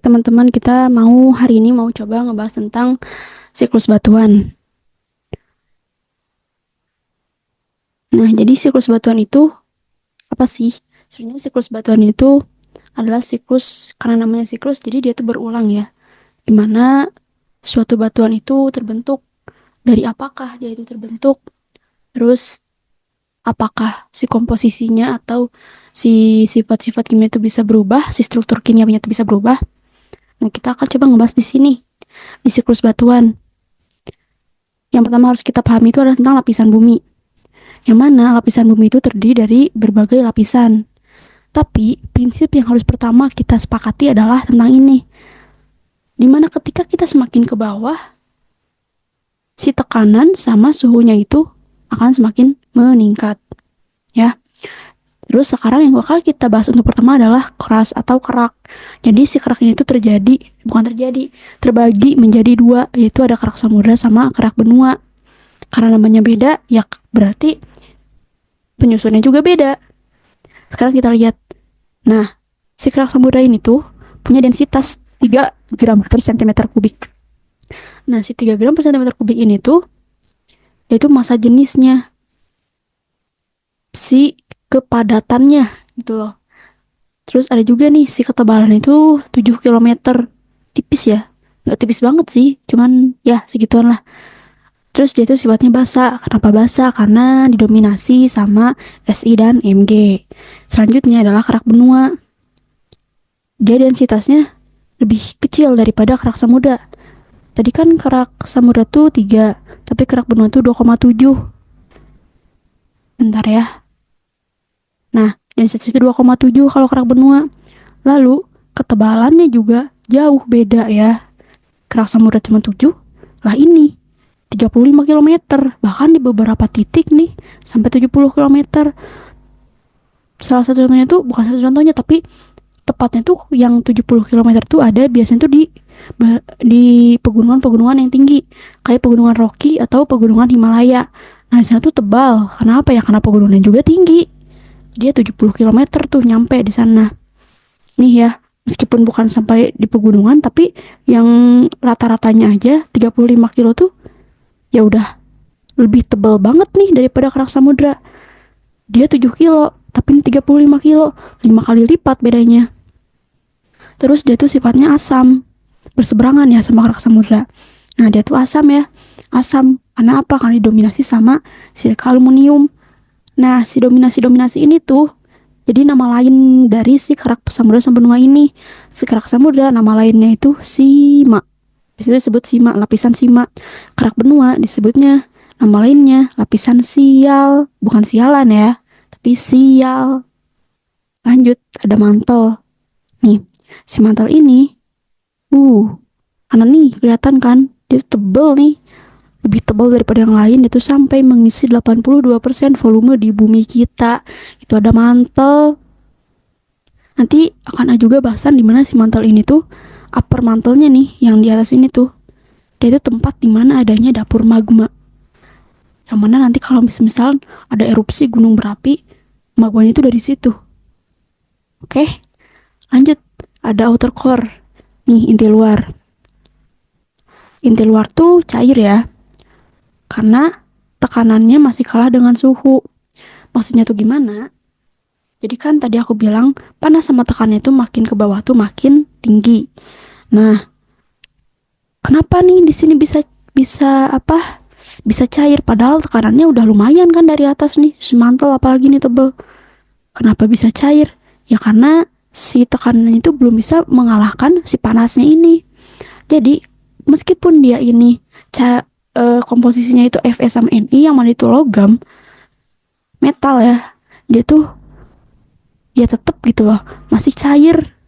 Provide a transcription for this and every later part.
teman-teman, kita hari ini mau coba ngebahas tentang siklus batuan. Nah, jadi siklus batuan itu apa sih? Sebenarnya siklus batuan itu adalah siklus, karena namanya siklus, jadi dia itu berulang ya. Dimana suatu batuan itu terbentuk, dari apakah dia itu terbentuk, terus apakah si komposisinya atau si sifat-sifat kimia itu bisa berubah, si struktur kimianya itu bisa berubah. Nah, kita akan coba ngebahas di sini, di siklus batuan. Yang pertama harus kita pahami itu adalah tentang lapisan bumi. Yang mana lapisan bumi itu terdiri dari berbagai lapisan. Tapi prinsip yang harus pertama kita sepakati adalah tentang ini. Dimana ketika kita semakin ke bawah, si tekanan sama suhunya itu akan semakin meningkat. Ya. Terus sekarang yang bakal kita bahas untuk pertama adalah keras atau kerak. Jadi si kerak ini tuh terbagi menjadi dua, yaitu ada kerak samudra sama kerak benua. Karena namanya beda, ya berarti penyusunnya juga beda. Sekarang kita lihat. Nah, si kerak samudra ini tuh punya densitas 3 gram per cm kubik. Nah, si 3 gram per cm kubik ini tuh, dia itu massa jenisnya, si kepadatannya gitu loh. Terus ada juga nih si ketebalan itu 7 km. Tipis ya. Nggak tipis banget sih, cuman ya segituan lah. Terus dia tuh sifatnya basa. Kenapa basa? Karena didominasi sama Si dan Mg. Selanjutnya adalah kerak benua. Dia densitasnya lebih kecil daripada kerak samudra. Tadi kan kerak samudra tuh 3, tapi kerak benua tuh 2,7. Bentar ya. Nah, densitasnya 2,7 kalau kerak benua. Lalu, ketebalannya juga jauh beda ya. Kerak samudra cuma 7, lah ini 35 km. Bahkan di beberapa titik nih, sampai 70 km. Salah satu contohnya tuh, bukan satu contohnya, tapi tepatnya tuh yang 70 km tuh ada biasanya tuh di pegunungan-pegunungan yang tinggi, kayak pegunungan Rocky atau pegunungan Himalaya. Nah, di sana tuh tebal. Kenapa ya? Karena pegunungannya juga tinggi. Dia 70 km tuh nyampe di sana. Nih ya, meskipun bukan sampai di pegunungan, tapi yang rata-ratanya aja 35 kilo tuh ya udah lebih tebal banget nih daripada kerak samudra. Dia 7 kilo, tapi ini 35 kilo, 5 kali lipat bedanya. Terus dia tuh sifatnya asam, berseberangan ya sama kerak samudra. Nah, dia tuh asam ya. Asam karena apa? Karena didominasi sama silica aluminium. Nah, si dominasi ini tuh jadi nama lain dari si kerak samudra sama benua ini. Si kerak samudra nama lainnya itu sima. Biasanya disebut sima, lapisan sima. Kerak benua disebutnya nama lainnya lapisan sial. Bukan sialan ya, tapi sial. Lanjut, ada mantel. Nih, si mantel ini karena nih kelihatan kan, dia tebel nih. Lebih tebal daripada yang lain, itu sampai mengisi 82% volume di bumi kita. Itu ada mantel. Nanti akan ada juga bahasan dimana si mantel ini tuh, upper mantelnya nih, yang di atas ini tuh, dia itu tempat dimana adanya dapur magma. Yang mana nanti kalau misal ada erupsi gunung berapi, magmanya itu dari situ. Oke, lanjut. Ada outer core. Nih, inti luar. Inti luar tuh cair ya. Karena tekanannya masih kalah dengan suhu. Maksudnya tuh gimana? Jadi kan tadi aku bilang panas sama tekanannya itu makin ke bawah tuh makin tinggi. Nah, kenapa nih di sini bisa apa? Bisa cair padahal tekanannya udah lumayan kan dari atas nih, semantel apalagi nih tebel. Kenapa bisa cair? Ya karena si tekanan itu belum bisa mengalahkan si panasnya ini. Jadi meskipun dia ini komposisinya itu Fe sama Ni, yang mana itu logam, metal ya, dia tuh ya tetap gitu loh, masih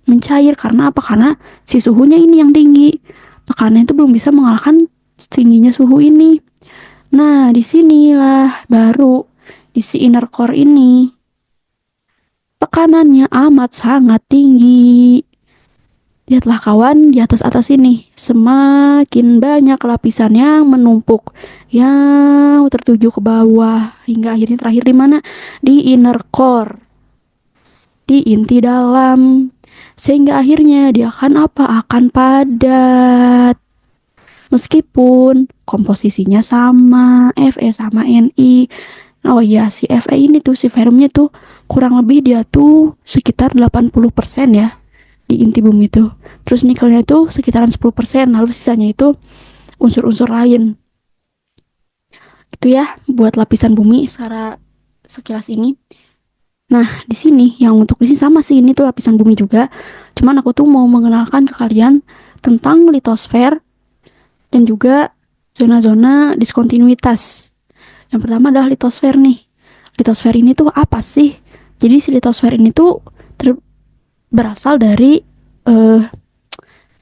mencair. Karena apa? Karena si suhunya ini yang tinggi, tekanannya itu belum bisa mengalahkan tingginya suhu ini. Nah, disinilah baru di si inner core ini tekanannya amat sangat tinggi. Lihatlah kawan, di atas ini semakin banyak lapisan yang menumpuk, yang tertuju ke bawah, hingga akhirnya terakhir di mana? Di inner core, di inti dalam. sehingga akhirnya dia akan apa? Akan padat. Meskipun komposisinya sama, Fe sama Ni. Oh iya, si Fe ini tuh, si ferrumnya tuh kurang lebih dia tuh sekitar 80% ya di inti bumi tuh. Terus nikelnya itu sekitaran 10%, lalu sisanya itu unsur-unsur lain. Itu ya buat lapisan bumi secara sekilas ini. Nah, di sini yang untuk di sini sama sih, ini tuh lapisan bumi juga. Cuman aku tuh mau mengenalkan ke kalian tentang litosfer dan juga zona-zona diskontinuitas. Yang pertama adalah litosfer nih. Litosfer ini tuh apa sih? Jadi si litosfer ini tuh berasal dari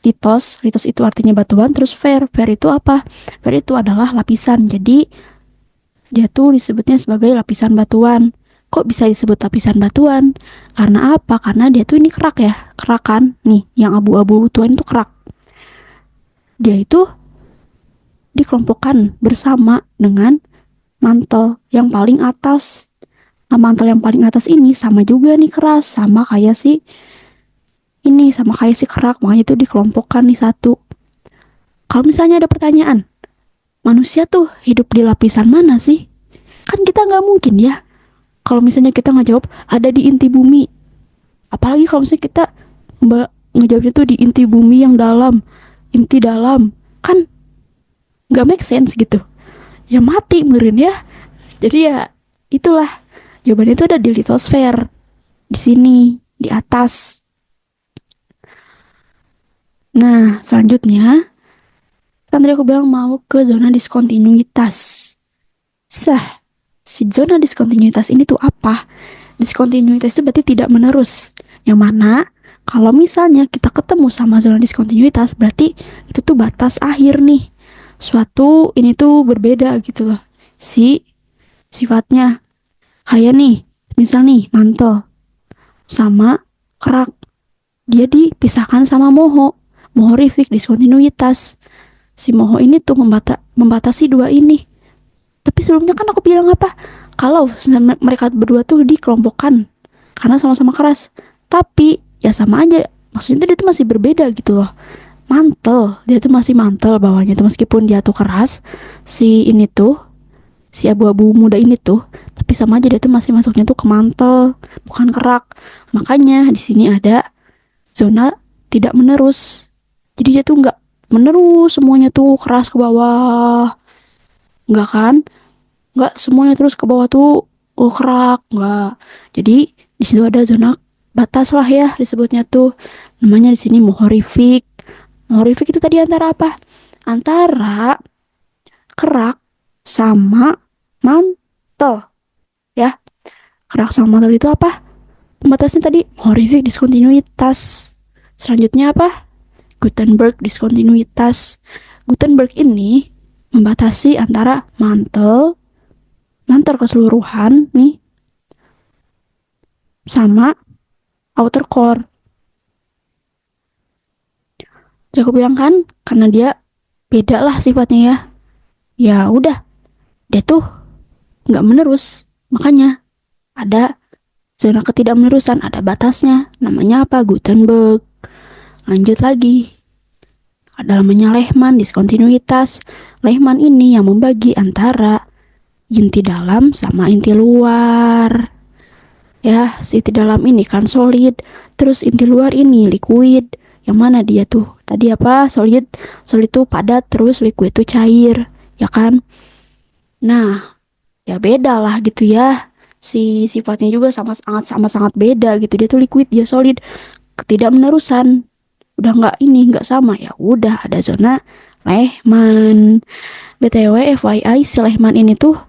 litos. Litos itu artinya batuan. Terus fer. Fer itu apa? Fer itu adalah lapisan. Jadi dia tuh disebutnya sebagai lapisan batuan. Kok bisa disebut lapisan batuan? Karena apa? Karena dia tuh ini kerak ya. Kerak kan? Nih, yang abu-abu tuan itu kerak. Dia itu dikelompokkan bersama dengan mantel yang paling atas. Nah, mantel yang paling atas ini sama juga nih keras, sama kayak si kerak, makanya itu dikelompokkan nih satu. Kalau misalnya ada pertanyaan, manusia tuh hidup di lapisan mana sih? Kan kita nggak mungkin ya. Kalau misalnya kita nggak jawab ada di inti bumi, apalagi kalau misalnya kita ngejawabnya tuh di inti bumi yang dalam, inti dalam, kan nggak make sense gitu. Ya mati meren ya. Jadi ya itulah jawabannya itu ada di litosfer, di sini, di atas. Nah, selanjutnya kan tadi aku bilang mau ke zona diskontinuitas. Si zona diskontinuitas ini tuh apa? Diskontinuitas itu berarti tidak menerus. Yang mana kalau misalnya kita ketemu sama zona diskontinuitas, berarti itu tuh batas akhir nih. Suatu ini tuh berbeda gitu loh. Sifatnya kayak nih, misal nih mantel sama kerak, dia dipisahkan sama moho. Mohorific diskontinuitas. Si moho ini tuh membatasi dua ini. Tapi sebelumnya kan aku bilang apa? Kalau mereka berdua tuh dikelompokkan karena sama-sama keras. Tapi ya sama aja. Maksudnya dia tuh masih berbeda gitu loh. Mantel, dia tuh masih mantel bawahnya tuh, meskipun dia tuh keras. Si abu-abu muda ini tuh, tapi sama aja dia tuh masih masuknya tuh ke mantel, bukan kerak. Makanya di sini ada zona tidak menerus. Jadi dia tuh nggak menerus semuanya tuh keras ke bawah, nggak kan? Nggak semuanya terus ke bawah tuh kerak, nggak. Jadi di situ ada zona batas lah ya disebutnya tuh. Namanya di sini mohorific. Mohorific itu tadi antara apa? Antara kerak sama mantel ya. Kerak sama mantel itu apa? Pembatasnya tadi mohorific diskontinuitas. Selanjutnya apa? Gutenberg diskontinuitas. Gutenberg ini membatasi antara mantel keseluruhan nih sama outer core. Jadi aku bilang kan, karena dia beda lah sifatnya ya. Ya udah, dia tuh nggak menerus. Makanya ada zona ketidakmenerusan, ada batasnya. Namanya apa? Gutenberg. Lanjut lagi. Ada namanya Lehman, diskontinuitas. Lehman ini yang membagi antara inti dalam sama inti luar. Ya, si inti dalam ini kan solid, terus inti luar ini liquid. Yang mana dia tuh? Tadi apa? Solid tuh padat, terus liquid tuh cair, ya kan? Nah, ya beda lah gitu ya. Si sifatnya juga sangat beda gitu. Dia tuh liquid, dia solid. Ketidakmenerusan. Udah nggak sama, ya udah ada zona Lehman. BTW FYI, si Lehman ini tuh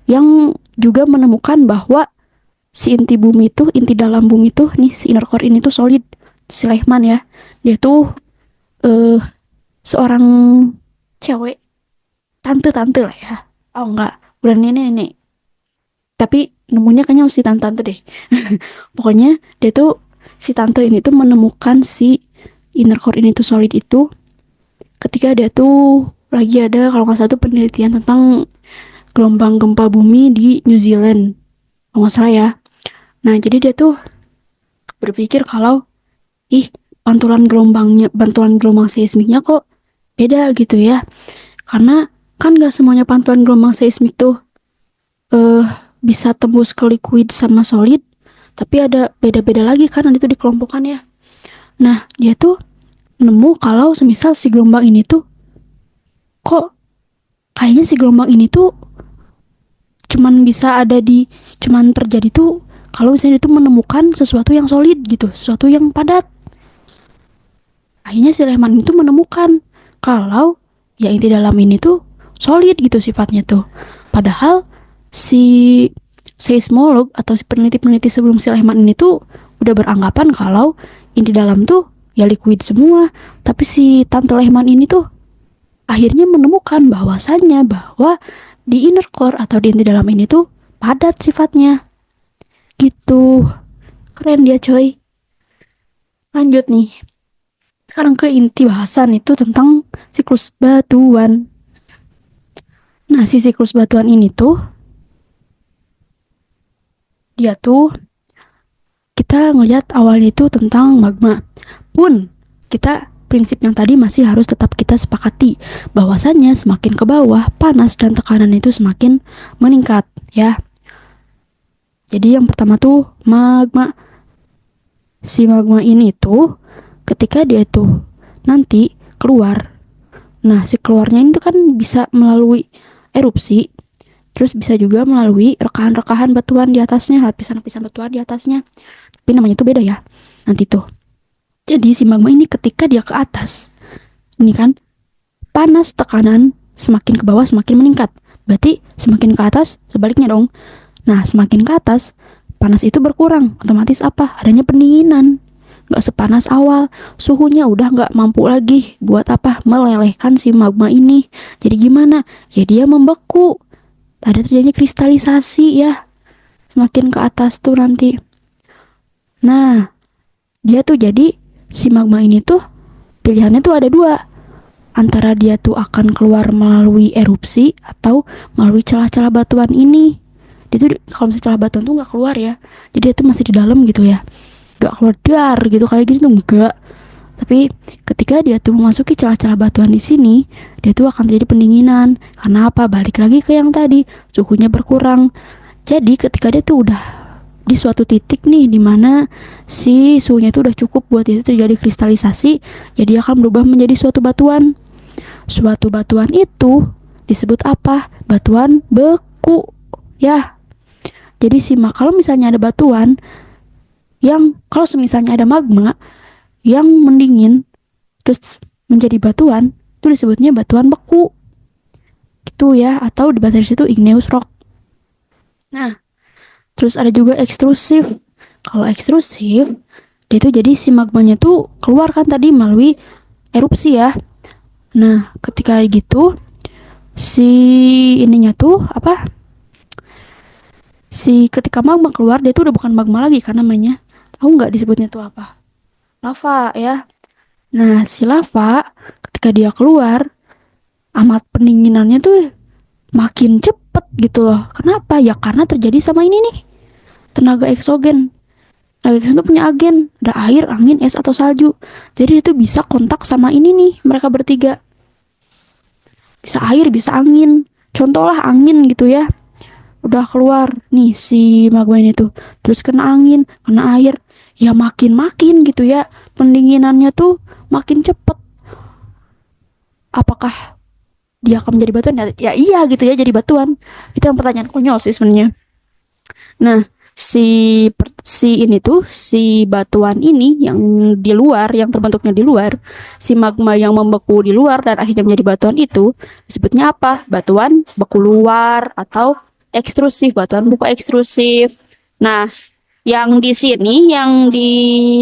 yang juga menemukan bahwa si inti dalam bumi tuh nih, si inner core ini tuh solid. Si Lehman ya, dia tuh seorang cewek, tante lah ya. Oh enggak, udah nenek, tapi nemunya kayaknya mesti tante deh. Pokoknya dia tuh, si tante ini tuh menemukan si inner core ini tuh solid itu ketika dia tuh lagi ada, kalau nggak salah tuh penelitian tentang gelombang gempa bumi di New Zealand, kalau nggak salah ya. Nah, jadi dia tuh berpikir kalau, pantulan gelombang seismiknya kok beda gitu ya. Karena kan gak semuanya pantulan gelombang seismik tuh eh bisa tembus ke liquid sama solid, tapi ada beda-beda lagi kan nanti tuh dikelompokkannya. Nah, dia tuh nemu kalau semisal si gelombang ini tuh kok kayaknya si gelombang ini tuh cuman terjadi tuh kalau misalnya itu menemukan sesuatu yang solid gitu, sesuatu yang padat. Akhirnya si Lehman itu menemukan kalau ya inti dalam ini tuh solid gitu sifatnya tuh. Padahal si seismolog atau si peneliti-peneliti sebelum si Lehman ini tuh udah beranggapan kalau inti dalam tuh ya liquid semua. Tapi si Tante Lehman ini tuh akhirnya menemukan bahwa di inner core atau di inti dalam ini tuh padat sifatnya. Gitu. Keren dia coy. Lanjut nih. Sekarang ke inti bahasan itu tentang siklus batuan. Nah, si siklus batuan ini tuh dia tuh kita ngelihat awalnya itu tentang magma. Pun kita prinsip yang tadi masih harus tetap kita sepakati bahwasannya semakin ke bawah panas dan tekanan itu semakin meningkat ya. Jadi yang pertama tuh magma. Si magma ini tuh ketika dia tuh nanti keluar, nah si keluarnya ini tuh kan bisa melalui erupsi, terus bisa juga melalui rekahan-rekahan batuan di atasnya, lapisan-lapisan batuan di atasnya, tapi namanya tuh beda ya nanti tuh. Jadi si magma ini ketika dia ke atas, ini kan panas tekanan semakin ke bawah semakin meningkat, berarti semakin ke atas sebaliknya dong. Nah semakin ke atas panas itu berkurang, otomatis apa, adanya pendinginan. Gak sepanas awal, suhunya udah gak mampu lagi buat apa, melelehkan si magma ini. Jadi gimana, ya dia membeku, ada terjadinya kristalisasi ya semakin ke atas tuh nanti. Nah dia tuh jadi si magma ini tuh pilihannya tuh ada dua, antara dia tuh akan keluar melalui erupsi atau melalui celah-celah batuan ini. Dia tuh kalau misalnya celah batuan tuh gak keluar ya, jadi dia tuh masih di dalam gitu ya, gak keluar dar gitu kayak gitu enggak. Tapi ketika dia tuh memasuki celah-celah batuan di sini, dia tuh akan terjadi pendinginan. Karena apa? Balik lagi ke yang tadi, suhunya berkurang. Jadi ketika dia tuh udah di suatu titik nih dimana si suhunya itu udah cukup buat itu terjadi kristalisasi, jadi akan berubah menjadi suatu batuan. Suatu batuan itu disebut apa? Batuan beku ya. Jadi kalau misalnya ada batuan yang kalau misalnya ada magma yang mendingin terus menjadi batuan, itu disebutnya batuan beku gitu ya, atau di bahasa Inggris itu igneous rock. Nah terus ada juga ekstrusif. Kalau ekstrusif dia tuh jadi si magmanya tuh keluar kan tadi melalui erupsi ya. Nah ketika gitu si ininya tuh apa, si ketika magma keluar dia tuh udah bukan magma lagi kan namanya, tahu nggak disebutnya tuh apa? Lava ya. Nah si lava ketika dia keluar amat pendinginannya tuh makin cepet gitu loh. Kenapa? Ya karena terjadi sama ini nih, tenaga eksogen. Tenaga eksogen tuh punya agen, ada air, angin, es atau salju. Jadi itu bisa kontak sama ini nih, mereka bertiga. Bisa air, bisa angin. Contoh lah angin gitu ya. Udah keluar nih si magma ini tuh, terus kena angin, kena air, ya makin gitu ya pendinginannya tuh makin cepet. Apakah dia akan menjadi batuan? Ya iya gitu ya, jadi batuan. Itu yang pertanyaan konyol sih sebenarnya. Nah si batuan ini yang di luar, yang terbentuknya di luar, si magma yang membeku di luar dan akhirnya menjadi batuan itu disebutnya apa? Batuan beku luar atau ekstrusif, batuan beku ekstrusif. Nah yang di sini, yang di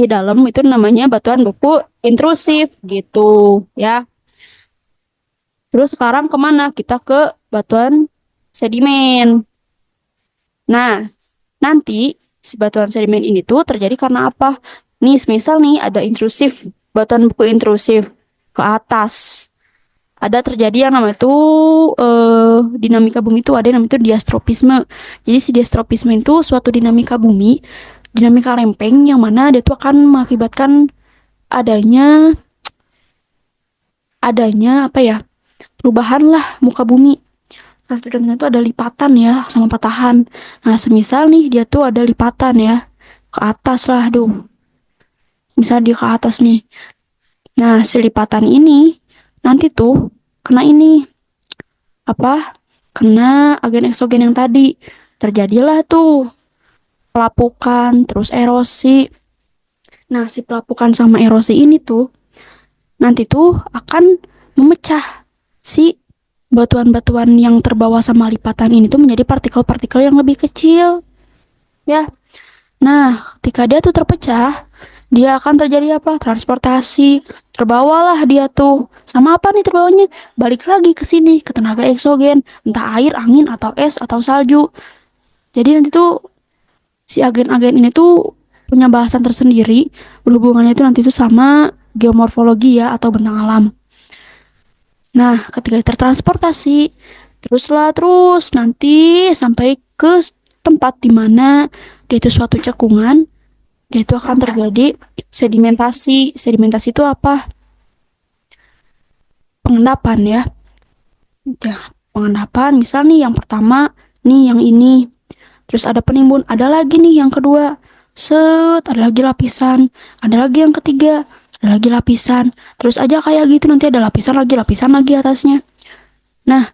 dalam itu namanya batuan beku intrusif gitu ya. Terus sekarang kemana? Kita ke batuan sedimen. Nah nanti si batuan sedimen ini tuh terjadi karena apa? Nih misal nih ada intrusif, batuan beku intrusif ke atas, ada terjadi yang namanya tuh dinamika bumi itu ada yang namanya itu diastropisme. Jadi si diastropisme itu suatu dinamika bumi, dinamika lempeng yang mana dia tuh akan mengakibatkan adanya apa ya, perubahan lah muka bumi. Transferensinya itu ada lipatan ya sama patahan. Nah, semisal nih dia tuh ada lipatan ya ke atas lah, misal dia ke atas nih. Nah, si lipatan ini nanti tuh kena ini apa? Kena agen eksogen yang tadi. Terjadilah tuh pelapukan, terus erosi. Nah, si pelapukan sama erosi ini tuh nanti tuh akan memecah si batuan-batuan yang terbawa sama lipatan ini tuh menjadi partikel-partikel yang lebih kecil. Ya. Nah, ketika dia tuh terpecah, dia akan terjadi apa? Transportasi. Terbawalah dia tuh. Sama apa nih terbawanya? Balik lagi ke sini, ke tenaga eksogen. Entah air, angin, atau es, atau salju. Jadi nanti tuh si agen-agen ini tuh punya bahasan tersendiri. Berhubungannya itu nanti tuh sama geomorfologi ya, atau bentang alam. Nah, ketika tertransportasi, terus nanti sampai ke tempat di mana dia itu suatu cekungan, dia itu akan terjadi sedimentasi. Sedimentasi itu apa? Pengendapan ya. Ya, pengendapan. Misal nih yang pertama, nih yang ini. Terus ada penimbun, ada lagi nih yang kedua. Ada lagi lapisan, ada lagi yang ketiga, ada lagi lapisan. Terus aja kayak gitu, nanti ada lapisan lagi atasnya. Nah,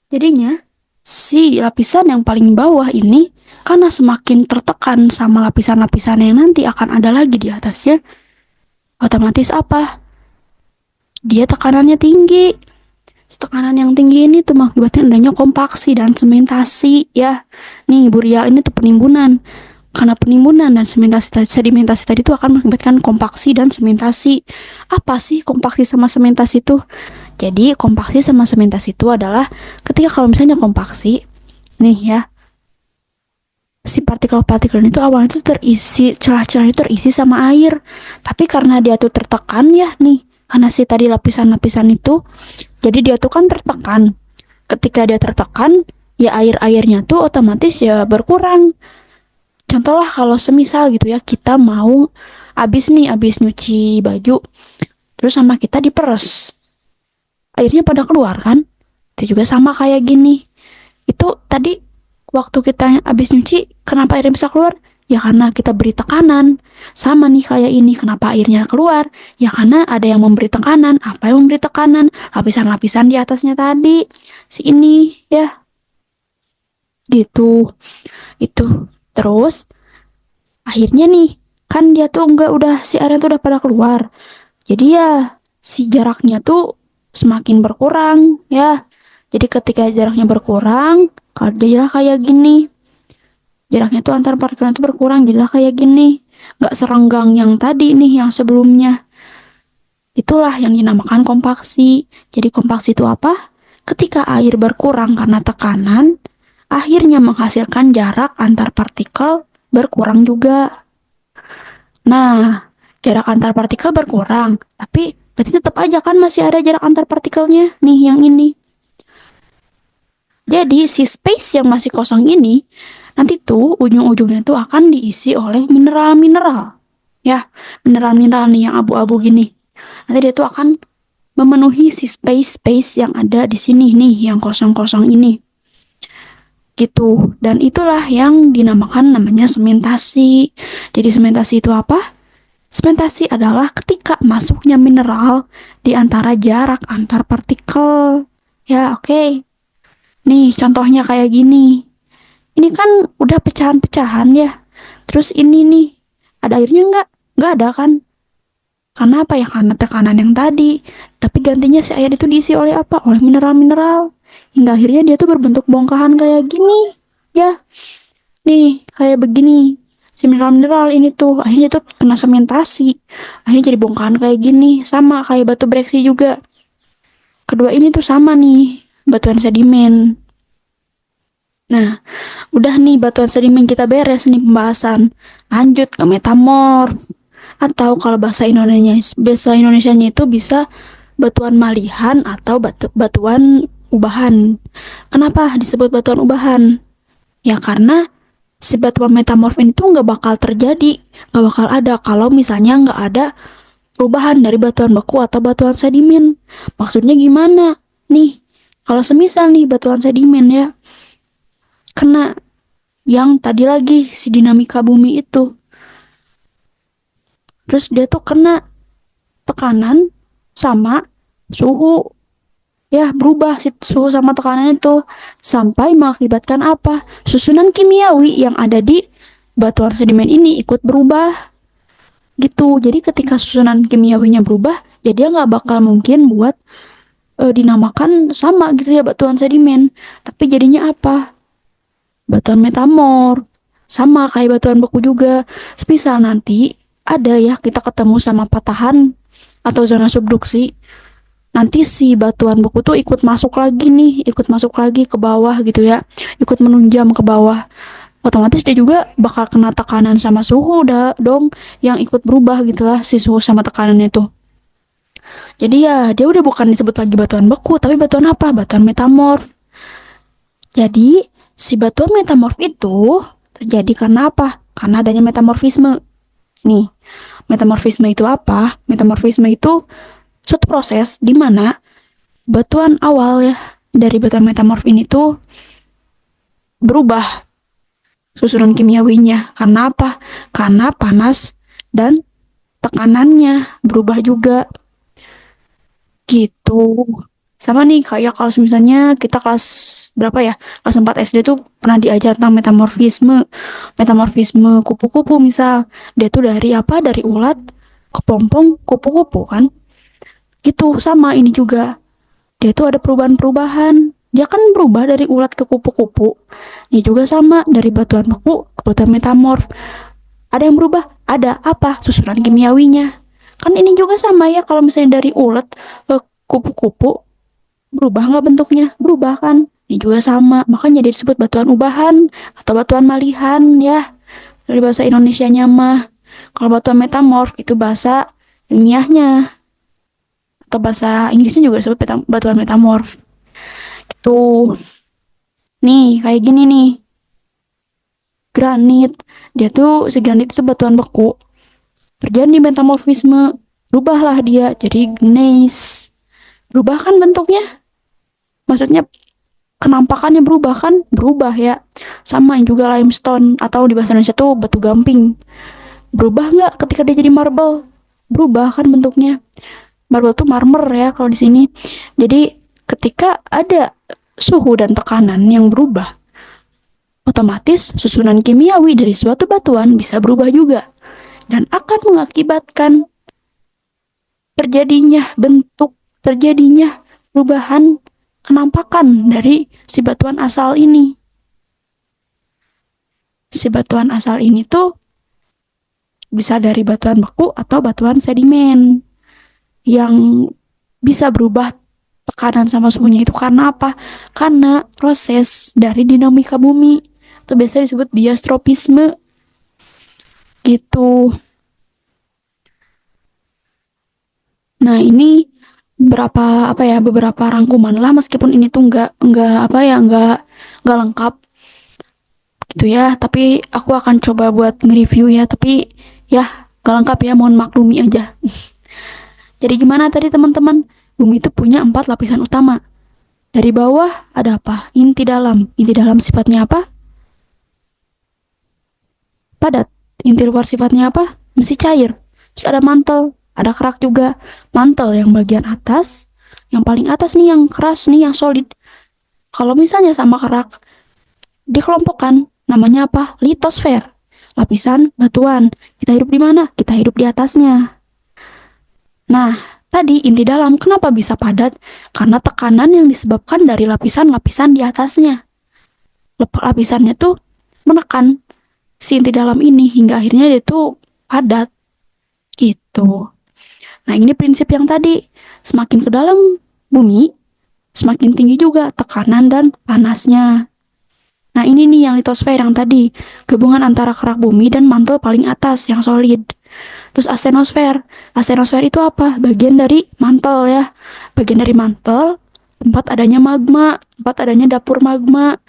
jadinya si lapisan yang paling bawah ini karena semakin tertekan sama lapisan-lapisan yang nanti akan ada lagi di atasnya, otomatis apa? Dia tekanannya tinggi. Tekanan yang tinggi ini tuh mengakibatkan adanya kompaksi dan sementasi ya. Nih, burial ini tuh penimbunan. Karena penimbunan dan sedimentasi tadi tuh akan mengakibatkan kompaksi dan sementasi. Apa sih kompaksi sama sementasi itu? Jadi kompaksi sama sementasi itu adalah ketika kalau misalnya kompaksi, nih ya, si partikel-partikel itu awalnya tuh terisi, celah-celah itu terisi sama air. Tapi karena dia tuh tertekan ya nih, karena si tadi lapisan-lapisan itu, jadi dia tuh kan tertekan. Ketika dia tertekan, ya air-airnya tuh otomatis ya berkurang. Contoh lah kalau semisal gitu ya, kita mau abis nyuci baju, terus sama kita diperes, airnya pada keluar kan? Itu juga sama kayak gini. Itu tadi waktu kita abis nyuci, kenapa airnya bisa keluar? Ya karena kita beri tekanan. Sama nih kayak ini, kenapa airnya keluar? Ya karena ada yang memberi tekanan. Apa yang memberi tekanan? Lapisan-lapisan di atasnya tadi. Si ini ya. Gitu. Itu. Terus akhirnya nih, kan dia tuh udah si airnya tuh udah pada keluar. Jadi ya si jaraknya tuh semakin berkurang ya. Jadi ketika jaraknya berkurang, jadilah kayak gini. Jaraknya tuh antar partikel itu berkurang, jadilah kayak gini. Gak serenggang yang tadi nih, yang sebelumnya. Itulah yang dinamakan kompaksi. Jadi kompaksi itu apa? Ketika air berkurang karena tekanan, akhirnya menghasilkan jarak antar partikel berkurang juga. Nah, jarak antar partikel berkurang, tapi berarti tetap aja kan masih ada jarak antar partikelnya. Nih yang ini. Jadi si space yang masih kosong ini nanti tuh ujung-ujungnya tuh akan diisi oleh mineral-mineral. Ya, mineral-mineral nih yang abu-abu gini. Nanti dia tuh akan memenuhi si space yang ada di sini nih, yang kosong-kosong ini. Gitu. Dan itulah yang dinamakan namanya sementasi. Jadi sementasi itu apa? Sementasi adalah ketika masuknya mineral di antara jarak antar partikel. Ya, oke. Nih, contohnya kayak gini. Ini kan udah pecahan-pecahan ya. Terus ini nih, ada airnya nggak? Nggak ada kan? Karena apa ya? Karena tekanan yang tadi. Tapi gantinya si air itu diisi oleh apa? Oleh mineral-mineral. Hingga akhirnya dia tuh berbentuk bongkahan kayak gini. Ya, nih kayak begini. Si mineral-mineral ini tuh akhirnya tuh kena sementasi. Akhirnya jadi bongkahan kayak gini. Sama kayak batu breksi juga. Kedua ini tuh sama nih, batuan sedimen. Nah, udah nih batuan sedimen kita beres nih pembahasan. Lanjut ke metamorf. Atau kalau bahasa Indonesianya itu bisa batuan malihan atau batuan ubahan. Kenapa disebut batuan ubahan? Ya karena si batuan metamorf ini tuh nggak bakal terjadi, nggak bakal ada kalau misalnya nggak ada perubahan dari batuan beku atau batuan sedimen. Maksudnya gimana? Nih, kalau semisal nih batuan sedimen ya, kena yang tadi lagi si dinamika bumi itu. Terus dia tuh kena tekanan sama suhu. Ya, berubah si suhu sama tekanan itu sampai mengakibatkan apa? Susunan kimiawi yang ada di batuan sedimen ini ikut berubah gitu. Jadi ketika susunan kimiawinya berubah, ya dia nggak bakal mungkin buat dinamakan sama gitu ya batuan sedimen. Tapi jadinya apa? Batuan metamorf. Sama kayak batuan beku juga. Semisal nanti ada ya kita ketemu sama patahan atau zona subduksi, nanti si batuan beku tuh ikut masuk lagi nih, ikut masuk lagi ke bawah gitu ya, ikut menunjam ke bawah. Otomatis dia juga bakal kena tekanan sama suhu dong, yang ikut berubah gitulah si suhu sama tekanannya tuh. Jadi ya dia udah bukan disebut lagi batuan beku, tapi batuan apa? Batuan metamorf. Jadi si batuan metamorf itu terjadi karena apa? Karena adanya metamorfisme. Nih, metamorfisme itu apa? Metamorfisme itu suatu proses di mana batuan awal ya dari batuan metamorf ini tuh berubah susunan kimiawinya. Karena apa? Karena panas dan tekanannya berubah juga gitu. Sama nih kayak kalau misalnya kita kelas berapa ya? Kelas 4 SD tuh pernah diajar tentang metamorfisme. Metamorfisme kupu-kupu misal. Dia tuh dari apa? Dari ulat, kepompong, kupu-kupu kan? Gitu sama ini juga. Dia tuh ada perubahan-perubahan. Dia kan berubah dari ulat ke kupu-kupu. Dia juga sama dari batuan beku ke batuan metamorf. Ada yang berubah? Ada apa? Susunan kimiawinya. Kan ini juga sama ya kalau misalnya dari ulat ke kupu-kupu, berubah nggak bentuknya? Berubah kan? Ini juga sama. Makanya dia disebut batuan ubahan atau batuan malihan ya. Dari bahasa Indonesianya mah. Kalau batuan metamorf itu bahasa ilmiahnya. Atau bahasa Inggrisnya juga disebut batuan metamorf. Tuh, nih kayak gini nih. Granit. Dia tuh, si granit itu batuan beku. Terjadi metamorfisme. Berubahlah dia jadi gneiss. Berubah kan bentuknya? Maksudnya kenampakannya berubah kan? Berubah ya. Sama yang juga limestone atau di bahasa Indonesia tuh batu gamping. Berubah nggak ketika dia jadi marble? Berubah kan bentuknya. Marble tuh marmer ya kalau di sini. Jadi ketika ada suhu dan tekanan yang berubah, otomatis susunan kimiawi dari suatu batuan bisa berubah juga dan akan mengakibatkan terjadinya bentuk, terjadinya perubahan kenampakan dari si batuan asal ini. Si batuan asal ini tuh bisa dari batuan beku atau batuan sedimen yang bisa berubah tekanan sama suhunya itu karena apa? Karena proses dari dinamika bumi. Itu biasa disebut diastropisme gitu. Nah, ini beberapa rangkuman lah, meskipun ini tuh nggak lengkap gitu ya, tapi aku akan coba buat nge-review ya, tapi ya nggak lengkap ya, mohon maklumi aja. Jadi gimana tadi teman-teman? Bumi itu punya 4 lapisan utama. Dari bawah ada apa? Inti dalam. Inti dalam sifatnya apa? Padat. Inti luar sifatnya apa? Masih cair. Terus ada mantel, ada kerak juga. Mantel yang bagian atas, yang paling atas nih yang keras nih, yang solid. Kalau misalnya sama kerak dikelompokkan, namanya apa? Litosfer. Lapisan batuan. Kita hidup di mana? Kita hidup di atasnya. Nah, tadi inti dalam kenapa bisa padat? Karena tekanan yang disebabkan dari lapisan-lapisan di atasnya. Lapisannya tuh menekan si inti dalam ini hingga akhirnya dia tuh padat gitu. Nah, ini prinsip yang tadi. Semakin ke dalam bumi, semakin tinggi juga tekanan dan panasnya. Nah, ini nih yang litosfer yang tadi. Gabungan antara kerak bumi dan mantel paling atas yang solid. Terus astenosfer. Astenosfer itu apa? Bagian dari mantel ya. Bagian dari mantel, tempat adanya magma, tempat adanya dapur magma.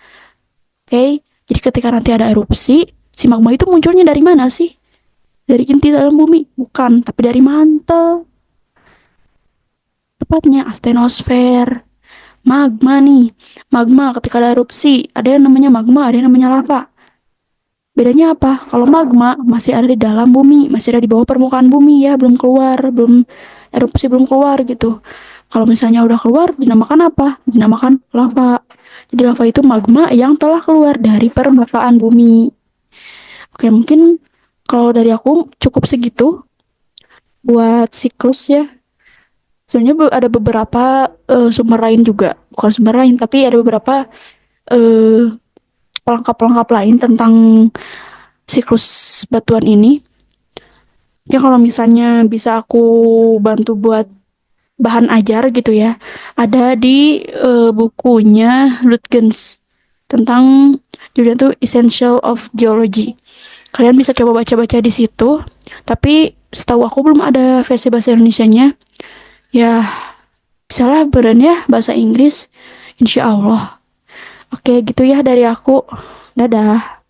Oke, jadi ketika nanti ada erupsi, si magma itu munculnya dari mana sih? Dari inti dalam bumi? Bukan, tapi dari mantel. Tepatnya astenosfer. Magma nih. Magma ketika ada erupsi, ada yang namanya magma, ada yang namanya lava. Bedanya apa? Kalau magma masih ada di dalam bumi, masih ada di bawah permukaan bumi ya, belum keluar, belum erupsi, belum keluar gitu. Kalau misalnya udah keluar, dinamakan apa? Dinamakan lava. Jadi lava itu magma yang telah keluar dari permukaan bumi. Oke, mungkin kalau dari aku cukup segitu buat siklus ya. Sebenarnya ada beberapa sumber lain juga, bukan sumber lain, tapi ada beberapa eh, pelengkap-pelengkap lain tentang siklus batuan ini. Ya kalau misalnya bisa aku bantu buat bahan ajar gitu ya, ada di bukunya Lutgens tentang judulnya tuh Essential of Geology. Kalian bisa coba baca-baca di situ. Tapi setahu aku belum ada versi bahasa Indonesianya. Ya, bisalah beren ya bahasa Inggris. Insya Allah. Oke, gitu ya dari aku. Dadah.